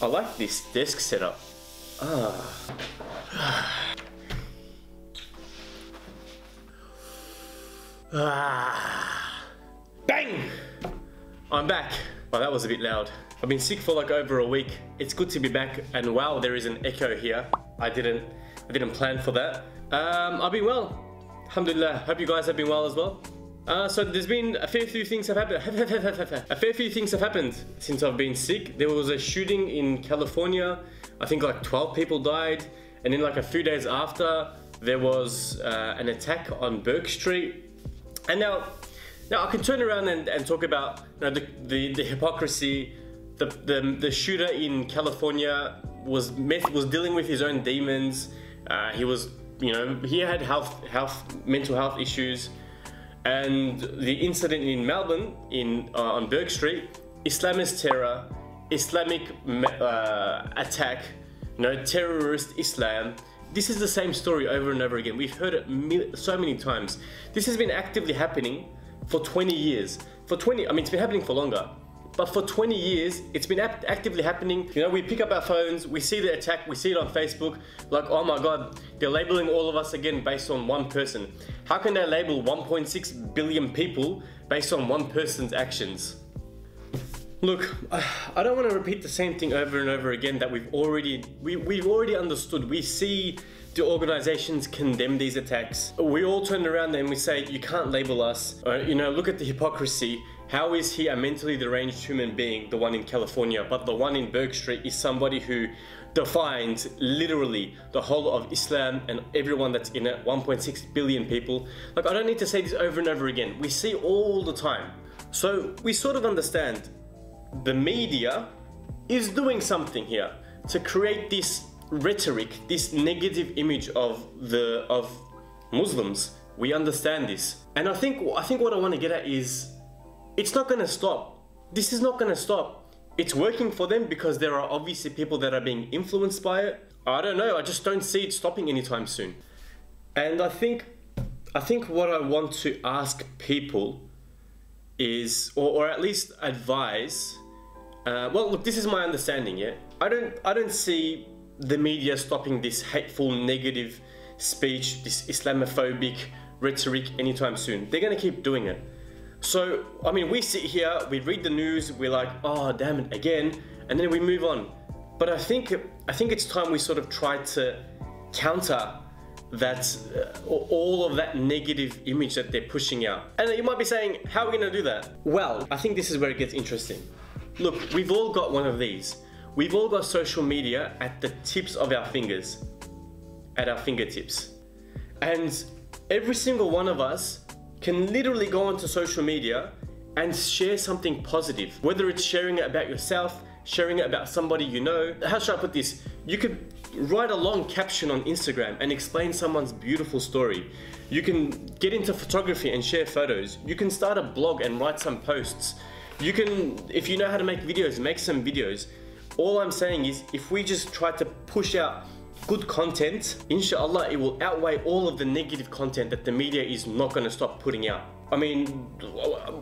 I like this desk setup. Bang! I'm back. Well, that was a bit loud. I've been sick for like over a week. It's good to be back, and wow, there is an echo here. I didn't plan for that. I've been well. Alhamdulillah. Hope you guys have been well as well. So there's been a fair few things have happened. A fair few things have happened since I've been sick. There was a shooting in California. I think like 12 people died, and then like a few days after, there was an attack on Burke Street. And now I can turn around and talk about, you know, the hypocrisy. The shooter in California was dealing with his own demons. He was, you know, he had mental health issues. And the incident in Melbourne on Burke Street, Islamist terror, Islamic attack, you know, terrorist Islam. This is the same story over and over again. We've heard it so many times. This has been actively happening for 20 years. I mean, it's been happening for longer. But for 20 years, it's been actively happening. You know, we pick up our phones, we see the attack, we see it on Facebook, like, oh my God, they're labeling all of us again based on one person. How can they label 1.6 billion people based on one person's actions? Look, I don't want to repeat the same thing over and over again that we've already understood. We see the organizations condemn these attacks. We all turn around and we say, you can't label us. You know, look at the hypocrisy. How is he a mentally deranged human being, the one in California, but the one in Burke Street is somebody who defines literally the whole of Islam and everyone that's in it, 1.6 billion people. Like, I don't need to say this over and over again. We see all the time. So we sort of understand the media is doing something here to create this rhetoric, this negative image of Muslims. We understand this. And I think what I want to get at is, it's not going to stop. This is not going to stop. It's working for them because there are obviously people that are being influenced by it. I don't know, I just don't see it stopping anytime soon. And I think what I want to ask people is, or at least advise, well, look, this is my understanding, yeah? I don't see the media stopping this hateful, negative speech, this Islamophobic rhetoric anytime soon. They're going to keep doing it. So, I mean, we sit here, we read the news, we're like, oh, damn it, again, and then we move on. But I think it's time we sort of try to counter that, all of that negative image that they're pushing out. And you might be saying, how are we going to do that? Well, I think this is where it gets interesting. Look, we've all got one of these. We've all got social media at the tips of our fingers, at our fingertips. And every single one of us can literally go onto social media and share something positive. Whether it's sharing it about yourself, sharing it about somebody you know. How should I put this? You could write a long caption on Instagram and explain someone's beautiful story. You can get into photography and share photos. You can start a blog and write some posts. You can, if you know how to make videos, make some videos. All I'm saying is, if we just try to push out good content, inshallah, it will outweigh all of the negative content that the media is not going to stop putting out. I mean,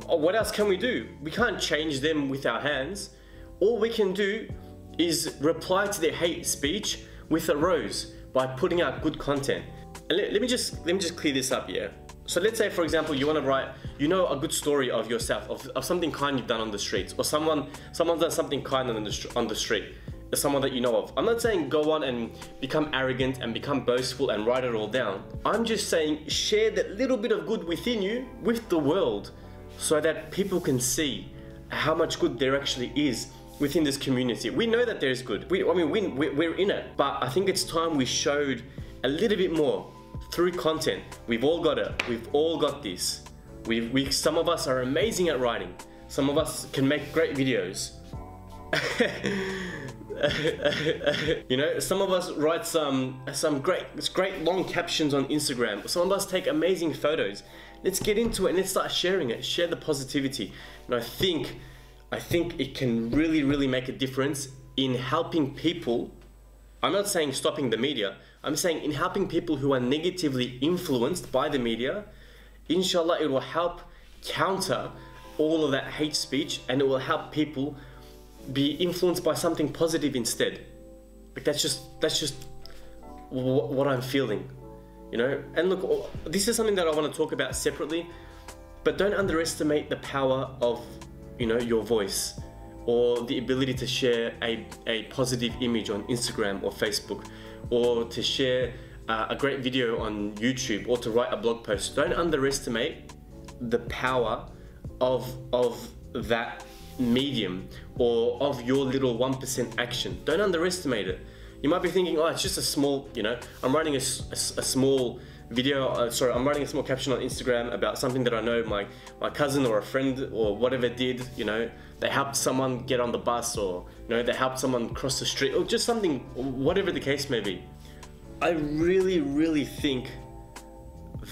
what else can we do? We can't change them with our hands. All we can do is reply to their hate speech with a rose by putting out good content. And let me just clear this up, yeah? So let's say, for example, you want to write, you know, a good story of yourself, of something kind you've done on the streets, or someone's done something kind on the street, someone that you know of. I'm not saying go on and become arrogant and become boastful and write it all down. I'm just saying share that little bit of good within you with the world so that people can see how much good there actually is within this community. We know that there's good. We're in it, but I think it's time we showed a little bit more through content. We've all got it. We've all got this. Some of us are amazing at writing. Some of us can make great videos. You know, some of us write some great long captions on Instagram. Some of us take amazing photos. Let's get into it and let's start sharing it. Share the positivity. And I think it can really make a difference in helping people. I'm not saying stopping the media. I'm saying in helping people who are negatively influenced by the media. Inshallah, it will help counter all of that hate speech, and it will help people be influenced by something positive instead. Like that's just what I'm feeling, you know? And look, this is something that I want to talk about separately, but don't underestimate the power of, you know, your voice, or the ability to share a positive image on Instagram or Facebook, or to share a great video on YouTube, or to write a blog post. Don't underestimate the power of that medium, or of your little 1% action. Don't underestimate it. You might be thinking, oh, it's just a small, you know, I'm writing a small video, I'm writing a small caption on Instagram about something that I know my cousin or a friend or whatever did, you know, they helped someone get on the bus, or, you know, they helped someone cross the street, or just something, whatever the case may be. I really think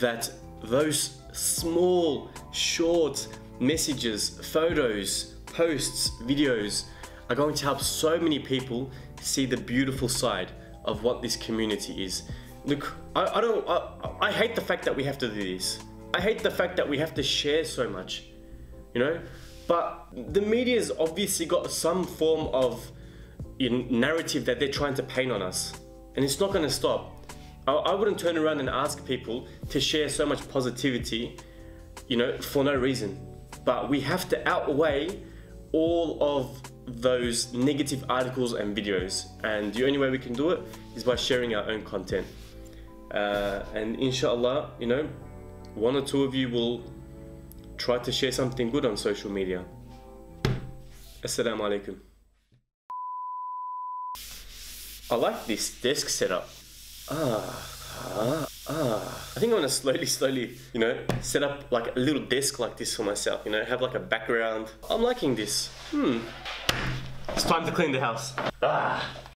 that those small, short messages, photos, posts, videos are going to help so many people see the beautiful side of what this community is. Look, I hate the fact that we have to do this. I hate the fact that we have to share so much, you know? But the media's obviously got some form of narrative that they're trying to paint on us, and it's not gonna stop. I wouldn't turn around and ask people to share so much positivity, you know, for no reason. But we have to outweigh all of those negative articles and videos, and the only way we can do it is by sharing our own content. And inshallah, you know, one or two of you will try to share something good on social media. Assalamu alaikum. I like this desk setup. I think I'm gonna slowly, you know, set up like a little desk like this for myself, you know, have like a background. I'm liking this. It's time to clean the house.